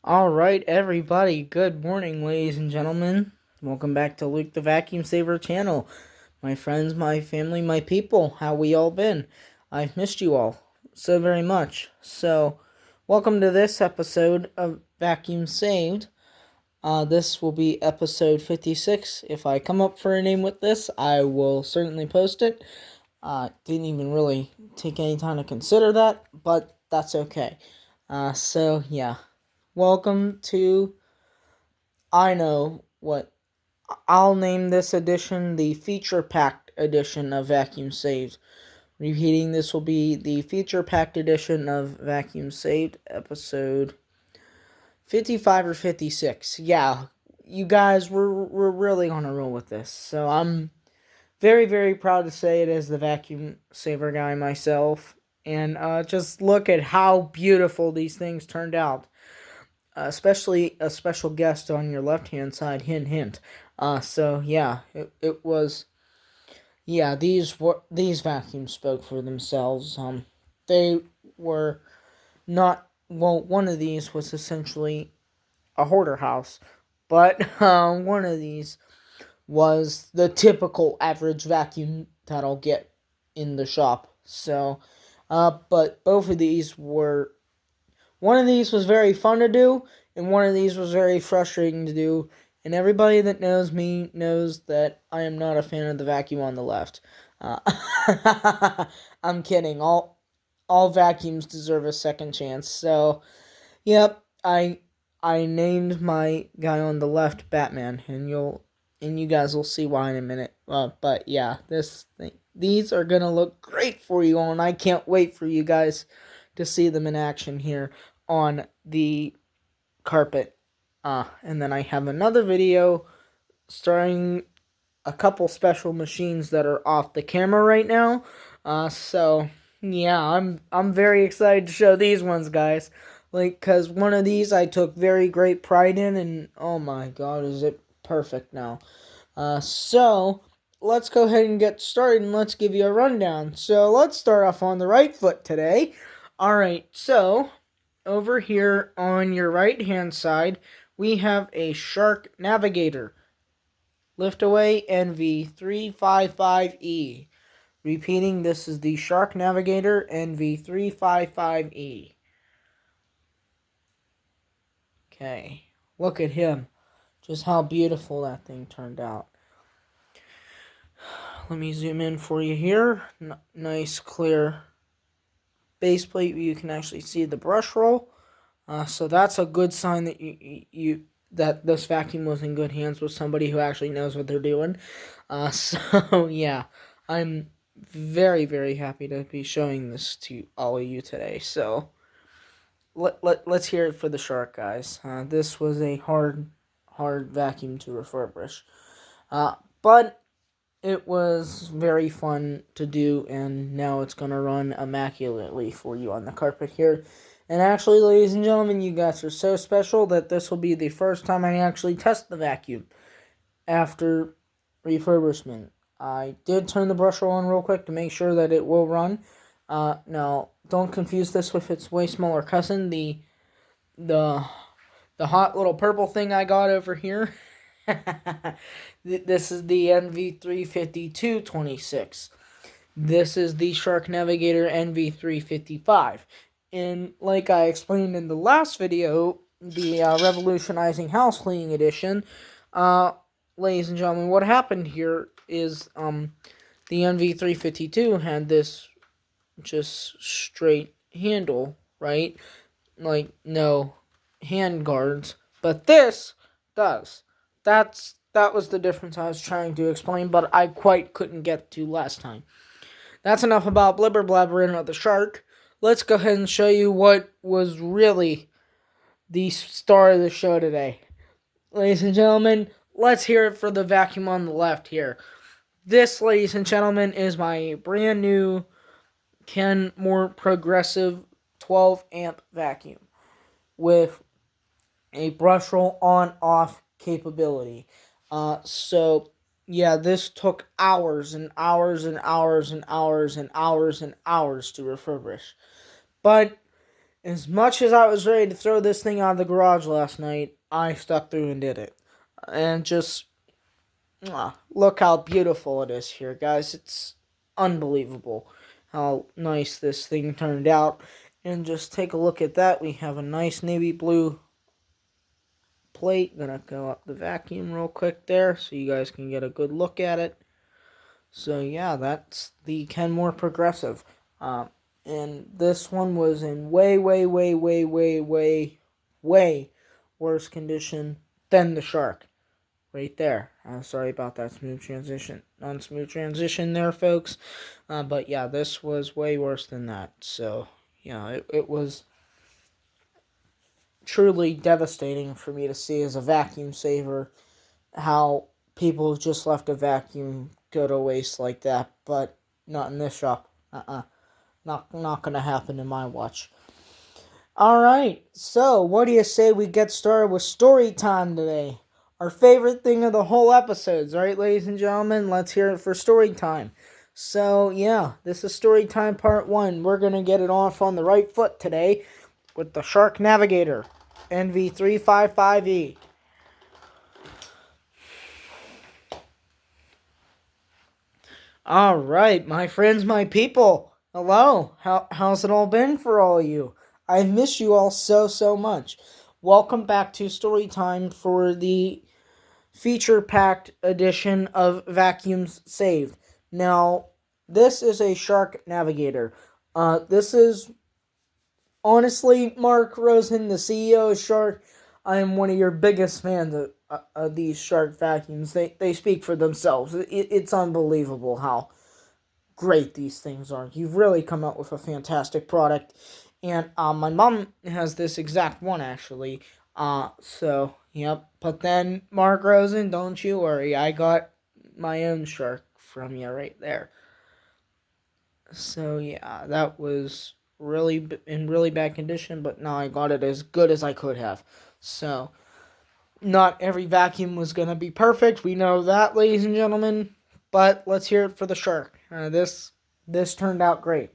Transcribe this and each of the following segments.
All right, everybody. Good morning, ladies and gentlemen. Welcome back to Luke the Vacuum Saver channel. My friends, my family, my people, how we all been? I've missed you all so very much. So, welcome to this episode of Vacuum Saved. This will be episode 56. If I come up for a name with this, I will certainly post it. Didn't even really take any time to consider that, but that's okay. Yeah. Welcome to, I know what, I'll name this edition the feature packed edition of Vacuum Saved. Repeating, this will be the feature packed edition of Vacuum Saved, episode 55 or 56. Yeah, you guys, we're really on a roll with this. So I'm very, very proud to say it as the Vacuum Saver guy myself. And just look at how beautiful these things turned out. Especially a special guest on your left hand side, hint hint. It was, these vacuums spoke for themselves. They were not, well, one of these was essentially a hoarder house, but one of these was the typical average vacuum that I'll get in the shop. But both of these were, one of these was very fun to do, and one of these was very frustrating to do. And everybody that knows me knows that I am not a fan of the vacuum on the left. Uh, I'm kidding. All vacuums deserve a second chance. So, yep, I named my guy on the left Batman, and you guys will see why in a minute. But yeah, these are gonna look great for you all, and I can't wait for you guys to see them in action here on the carpet. And then I have another video starring a couple special machines that are off the camera right now. I'm very excited to show these ones, guys. Cause one of these I took very great pride in, and oh my god, is it perfect now. Let's go ahead and get started, and let's give you a rundown. So let's start off on the right foot today. Alright, so over here on your right hand side, we have a Shark Navigator. Liftaway NV355E. Repeating, this is the Shark Navigator NV355E. Okay, look at him. Just how beautiful that thing turned out. Let me zoom in for you here. Nice clear base plate. You can actually see the brush roll. So that's a good sign that that this vacuum was in good hands with somebody who actually knows what they're doing. Yeah, I'm very, very happy to be showing this to all of you today. So let's hear it for the Shark, guys. This was a hard vacuum to refurbish. But it was very fun to do, and now it's going to run immaculately for you on the carpet here. And actually, ladies and gentlemen, you guys are so special that this will be the first time I actually test the vacuum after refurbishment. I did turn the brush roll on real quick to make sure that it will run. Now, don't confuse this with its way smaller cousin, the hot little purple thing I got over here. This is the NV35226. This is the Shark Navigator NV355. And like I explained in the last video, the Revolutionizing House Cleaning Edition, ladies and gentlemen, what happened here is the NV352 had this just straight handle, right? Like, no hand guards. But this does. That was the difference I was trying to explain, but I quite couldn't get to last time. That's enough about blibber blabbering of the Shark. Let's go ahead and show you what was really the star of the show today. Ladies and gentlemen, let's hear it for the vacuum on the left here. This, ladies and gentlemen, is my brand new Kenmore Progressive 12 amp vacuum with a brush roll on-off capability. This took hours and hours and hours and hours and hours and hours to refurbish. But As much as I was ready to throw this thing out of the garage last night, I stuck through and did it. And just look how beautiful it is here, guys. It's unbelievable how nice this thing turned out. And just take a look at that. We have a nice navy blue plate. Gonna go up the vacuum real quick there so you guys can get a good look at it. So yeah, that's the Kenmore Progressive. And this one was in way worse condition than the Shark. Right there. Sorry about that non-smooth transition there, folks. But yeah, this was way worse than that. So yeah, it was truly devastating for me to see as a vacuum saver how people have just left a vacuum go to waste like that. But not in this shop. Not gonna happen in my watch. Alright, so what do you say we get started with story time today? Our favorite thing of the whole episodes, right, ladies and gentlemen? Let's hear it for story time. So, yeah, this is story time part 1. We're going to get it off on the right foot today with the Shark Navigator, NV355E. Alright, my friends, my people. Hello. How's it all been for all of you? I've missed you all so much. Welcome back to story time for the feature-packed edition of Vacuums Saved. Now, this is a Shark Navigator. This is, honestly, Mark Rosen, the CEO of Shark. I am one of your biggest fans of these Shark vacuums. They speak for themselves. It's unbelievable how great these things are. You've really come out with a fantastic product. And my mom has this exact one, actually. So, yep. But then, Mark Rosen, don't you worry. I got my own Shark from you right there. So, yeah, that was really in really bad condition, but now I got it as good as I could have. So, not every vacuum was going to be perfect. We know that, ladies and gentlemen. But let's hear it for the Shark. This turned out great.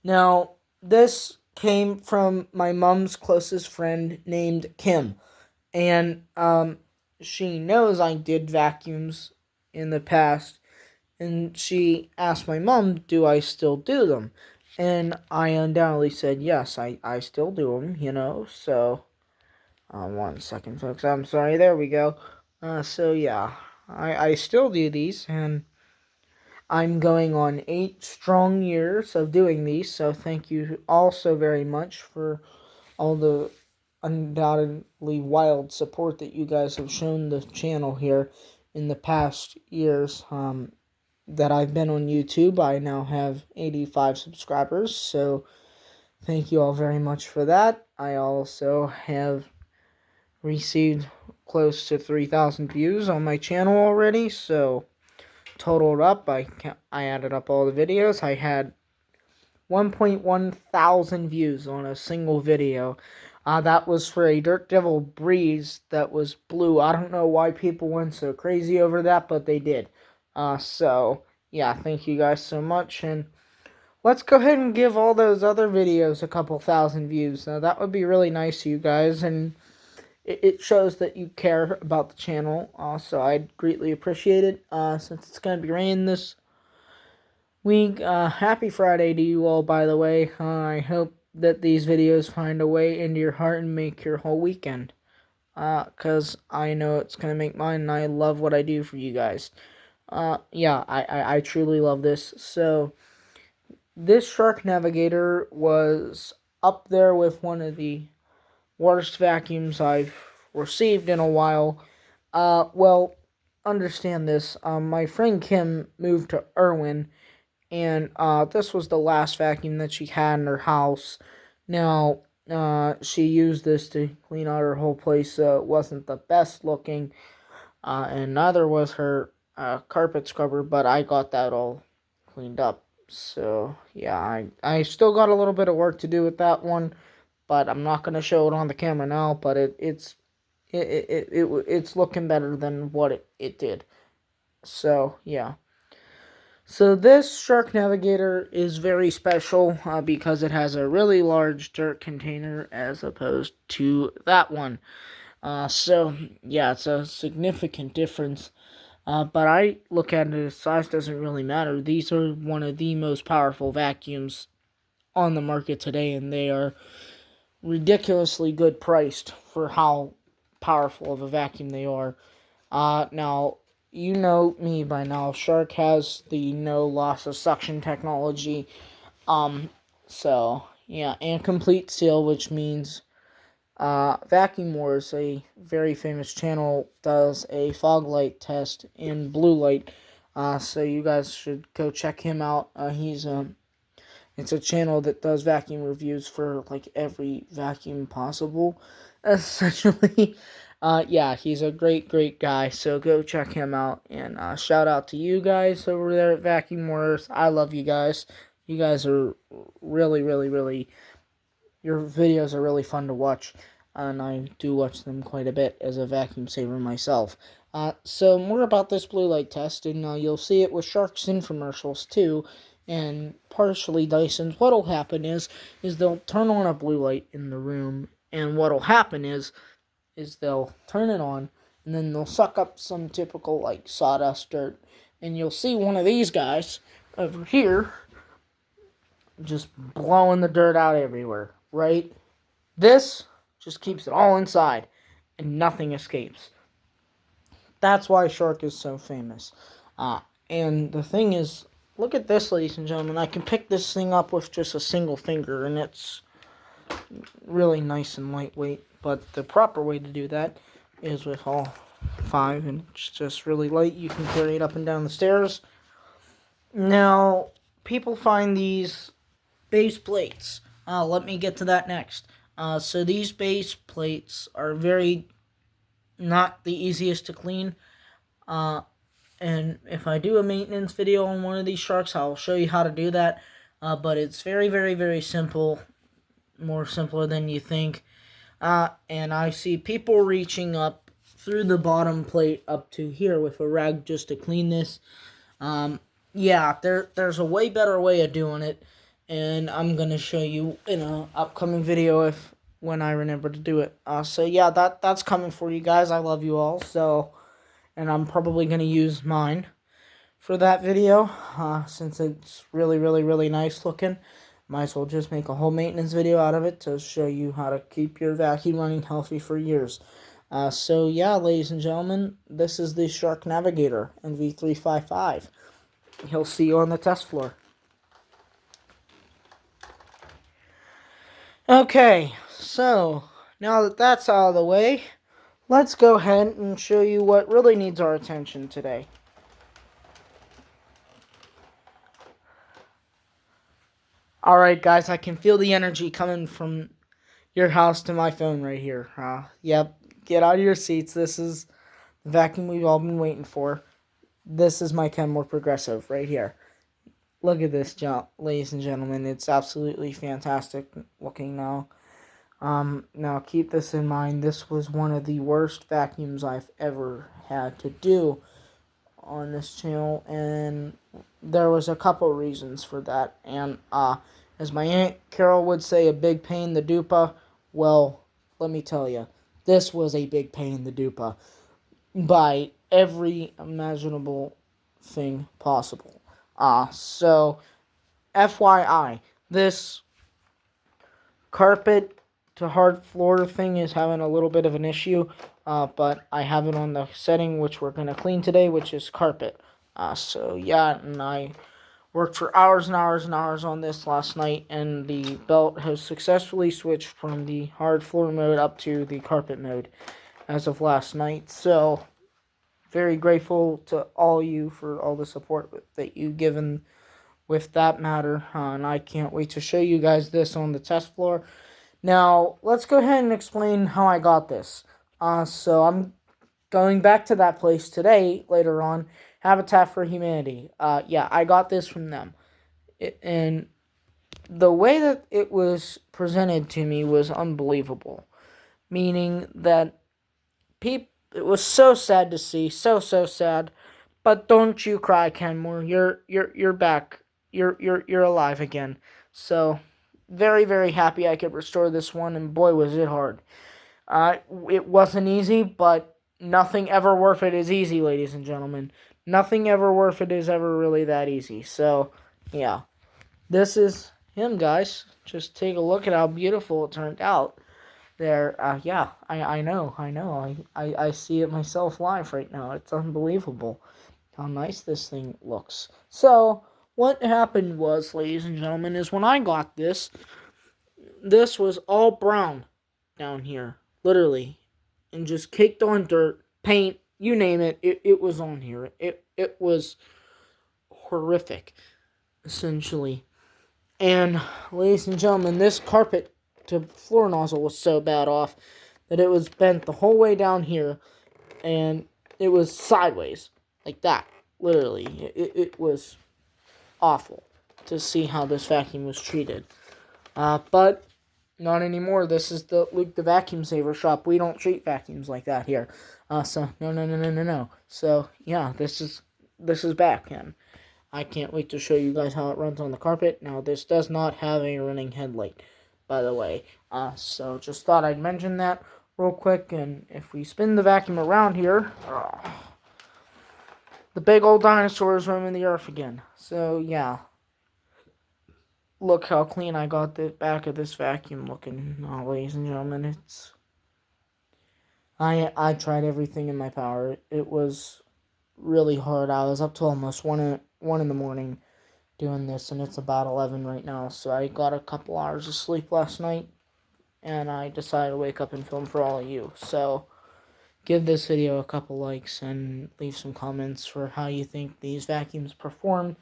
Now, this came from my mom's closest friend named Kim. And she knows I did vacuums in the past. And she asked my mom, do I still do them? And I undoubtedly said, yes, I still do them, So, 1 second, folks. I'm sorry. There we go. So, yeah, I still do these. And I'm going on 8 strong years of doing these, so thank you all so very much for all the undoubtedly wild support that you guys have shown the channel here in the past years that I've been on YouTube. I now have 85 subscribers, so thank you all very much for that. I also have received close to 3,000 views on my channel already, so totaled up, I added up all the videos. I had 1.1 thousand views on a single video. That was for a Dirt Devil Breeze that was blue. I don't know why people went so crazy over that, but they did. So, yeah, thank you guys so much. And let's go ahead and give all those other videos a couple thousand views. That would be really nice to you guys. And it shows that you care about the channel, so I'd greatly appreciate it. Since it's going to be raining this week, happy Friday to you all, by the way. I hope that these videos find a way into your heart and make your whole weekend. Because I know it's going to make mine, and I love what I do for you guys. Yeah, I truly love this. So, this Shark Navigator was up there with one of the worst vacuums I've received in a while. Well, understand this. My friend Kim moved to Irwin, and this was the last vacuum that she had in her house. Now, she used this to clean out her whole place, so it wasn't the best looking, and neither was her carpet scrubber, but I got that all cleaned up. So, yeah, I still got a little bit of work to do with that one, but I'm not going to show it on the camera now, but it's looking better than what it did. So, yeah. So this Shark Navigator is very special because it has a really large dirt container as opposed to that one. So yeah, it's a significant difference. But I look at it as size doesn't really matter. These are one of the most powerful vacuums on the market today, and they are ridiculously good priced for how powerful of a vacuum they are. Now, you know me by now. Shark has the no loss of suction technology. So yeah, and complete seal, which means Vacuum Wars, a very famous channel, does a fog light test in blue light. So you guys should go check him out. It's a channel that does vacuum reviews for like every vacuum possible, essentially. Yeah, he's a great guy. So go check him out, and shout out to you guys over there at Vacuum Wars. I love you guys. You guys are really. Your videos are really fun to watch, and I do watch them quite a bit as a vacuum saver myself. So more about this blue light test, and you'll see it with Shark's infomercials too, and partially Dyson's. What'll happen is they'll turn on a blue light in the room, and what'll happen is they'll turn it on, and then they'll suck up some typical like sawdust dirt, and you'll see one of these guys over here just blowing the dirt out everywhere, right? This just keeps it all inside, and nothing escapes. That's why Shark is so famous. And the thing is, look at this, ladies and gentlemen. I can pick this thing up with just a single finger, and it's really nice and lightweight. But the proper way to do that is with all five, and it's just really light. You can carry it up and down the stairs. Now, people find these base plates. Let me get to that next. So these base plates are very not the easiest to clean. And if I do a maintenance video on one of these sharks, I'll show you how to do that. But it's very simple, more simpler than you think. And I see people reaching up through the bottom plate up to here with a rag just to clean this. Yeah, there's a way better way of doing it, and I'm gonna show you in an upcoming video when I remember to do it. So yeah, that's coming for you guys. I love you all. So, and I'm probably gonna use mine for that video, since it's really nice looking. Might as well just make a whole maintenance video out of it to show you how to keep your vacuum running healthy for years. So yeah, ladies and gentlemen, this is the Shark Navigator NV355. He'll see you on the test floor. Okay, so now that that's out of the way, let's go ahead and show you what really needs our attention today. Alright guys, I can feel the energy coming from your house to my phone right here. Yep, get out of your seats. This is the vacuum we've all been waiting for. This is my Kenmore Progressive right here. Look at this, ladies and gentlemen. It's absolutely fantastic looking now. Now keep this in mind. This was one of the worst vacuums I've ever had to do on this channel, and there was a couple reasons for that. And as my Aunt Carol would say, a big pain in the dupa. Well, let me tell you, this was a big pain in the dupa by every imaginable thing possible. So FYI, this carpet to hard floor thing is having a little bit of an issue, but I have it on the setting which we're going to clean today, which is carpet. So yeah, and I worked for hours and hours on this last night, and the belt has successfully switched from the hard floor mode up to the carpet mode as of last night. So very grateful to all you for all the support that you've given with that matter, and I can't wait to show you guys this on the test floor. Now, let's go ahead and explain how I got this. So I'm going back to that place today, later on, Habitat for Humanity. Yeah, I got this from them. And the way that it was presented to me was unbelievable. Meaning that it was so sad to see, so sad. But don't you cry, Kenmore. You're back. You're alive again. So very, very happy I could restore this one, and boy was it hard. It wasn't easy, but nothing ever worth it is easy, ladies and gentlemen. Nothing ever worth it is ever really that easy. So, yeah. This is him, guys. Just take a look at how beautiful it turned out. There, yeah, I know. I see it myself live right now. It's unbelievable how nice this thing looks. So, what happened was, ladies and gentlemen, is when I got this was all brown down here, literally, and just caked on dirt, paint, you name it, it was on here. It was horrific, essentially. And, ladies and gentlemen, this carpet to floor nozzle was so bad off that it was bent the whole way down here, and it was sideways, like that, literally. It was awful to see how this vacuum was treated. But not anymore. This is the Luke the Vacuum Saver shop. We don't treat vacuums like that here. So no. So yeah, this is back, and I can't wait to show you guys how it runs on the carpet. Now this does not have a running headlight, by the way. So just thought I'd mention that real quick. And if we spin the vacuum around here, the big old dinosaur is roaming the earth again. So yeah. Look how clean I got the back of this vacuum looking, ladies and gentlemen. I tried everything in my power. It was really hard. I was up till almost 1 in the morning doing this, and it's about 11 right now. So I got a couple hours of sleep last night, and I decided to wake up and film for all of you. So give this video a couple likes and leave some comments for how you think these vacuums performed.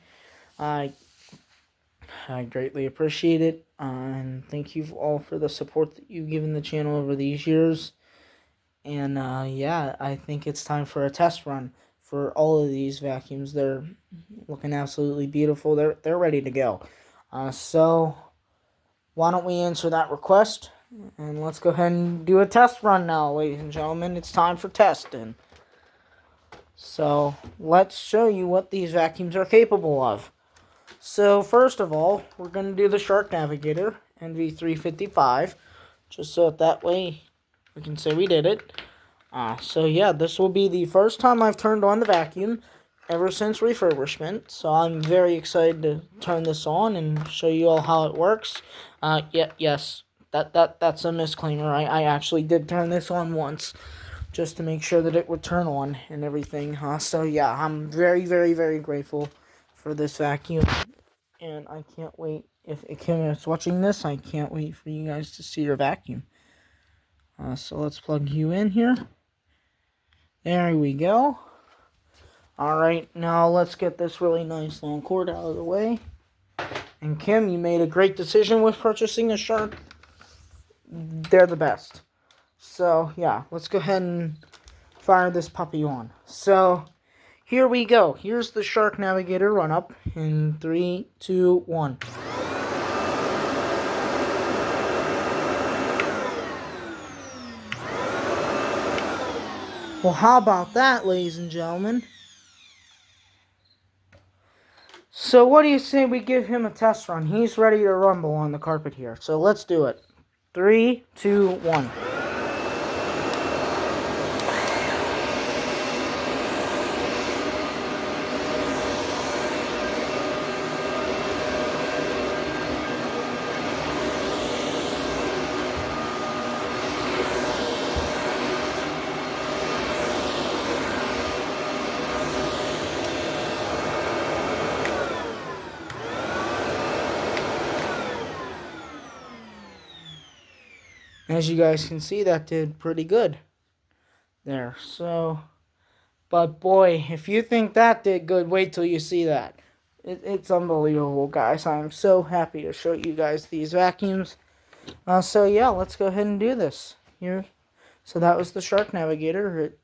I greatly appreciate it, and thank you all for the support that you've given the channel over these years. And yeah, I think it's time for a test run for all of these vacuums. They're looking absolutely beautiful. They're ready to go. So why don't we answer that request, and let's go ahead and do a test run now, ladies and gentlemen. It's time for testing. So let's show you what these vacuums are capable of. So first of all, we're going to do the Shark Navigator NV355, just so that way we can say we did it. So yeah, this will be the first time I've turned on the vacuum ever since refurbishment. So I'm very excited to turn this on and show you all how it works. Yes, that's a misclaimer. I actually did turn this on once, just to make sure that it would turn on and everything. So yeah, I'm very, very, very grateful for this vacuum, and I can't wait. If Kim is watching this, I can't wait for you guys to see your vacuum. So let's plug you in here. There we go. Alright, now let's get this really nice long cord out of the way. And Kim, you made a great decision with purchasing a Shark. They're the best. So yeah, let's go ahead and fire this puppy on. So here we go. Here's the Shark Navigator run up in 3, 2, 1. Well, how about that, ladies and gentlemen? So what do you say we give him a test run? He's ready to rumble on the carpet here. So let's do it. 3, 2, 1. As you guys can see, that did pretty good there. So, but boy, if you think that did good, wait till you see that. It's unbelievable, guys. I'm so happy to show you guys these vacuums. So yeah, let's go ahead and do this here. So that was the Shark Navigator. It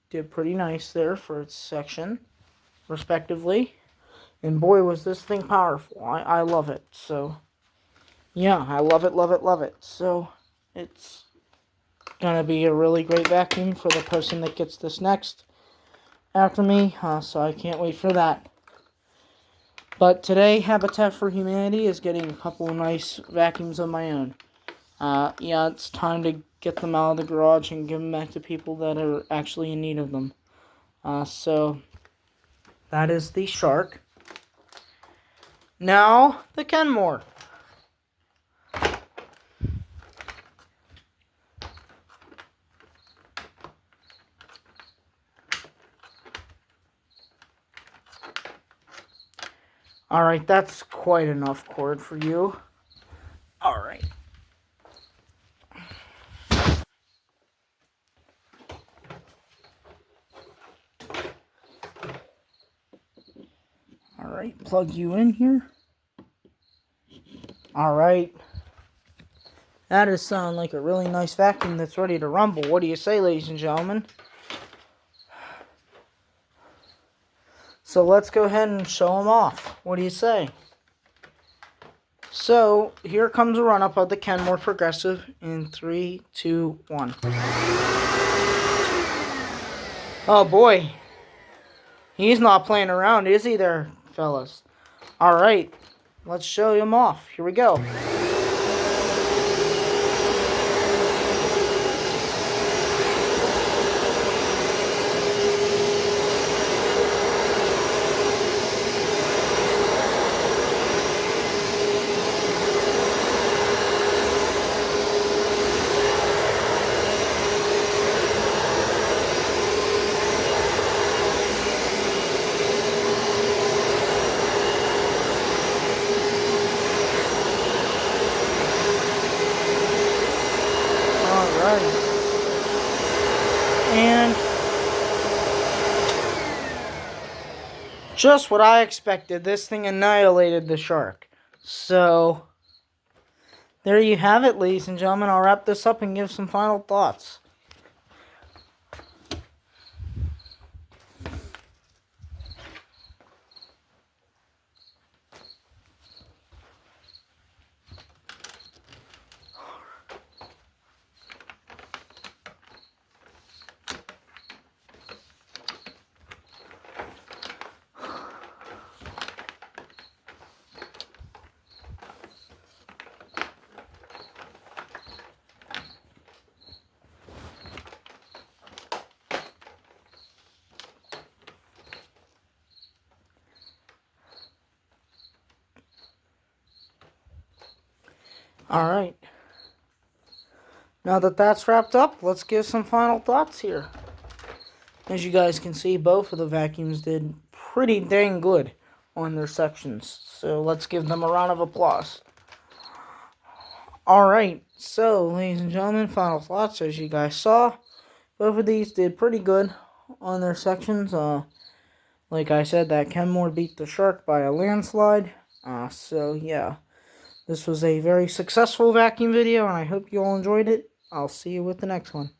did pretty nice there for its section, respectively. And boy, was this thing powerful. I love it. So yeah, I love it. So it's gonna be a really great vacuum for the person that gets this next. after me, so I can't wait for that. But today, Habitat for Humanity is getting a couple of nice vacuums of my own. Yeah, it's time to get them out of the garage and give them back to people that are actually in need of them. So, that is the Shark. Now, the Kenmore. Alright, that's quite enough cord for you. Alright. Alright, plug you in here. Alright. That is sounding like a really nice vacuum that's ready to rumble. What do you say, ladies and gentlemen? So let's go ahead and show them off. What do you say? So, here comes a run-up of the Kenmore Progressive in 3, 2, 1. Oh boy. He's not playing around, is he there, fellas? Alright, let's show him off. Here we go. Alright. And just what I expected, this thing annihilated the Shark. So, there you have it, ladies and gentlemen. I'll wrap this up and give some final thoughts. Alright. Now that that's wrapped up, let's give some final thoughts here. As you guys can see, both of the vacuums did pretty dang good on their sections. So let's give them a round of applause. Alright, so ladies and gentlemen, final thoughts. As you guys saw, both of these did pretty good on their sections. Like I said, that Kenmore beat the Shark by a landslide. So yeah, this was a very successful vacuum video, and I hope you all enjoyed it. I'll see you with the next one.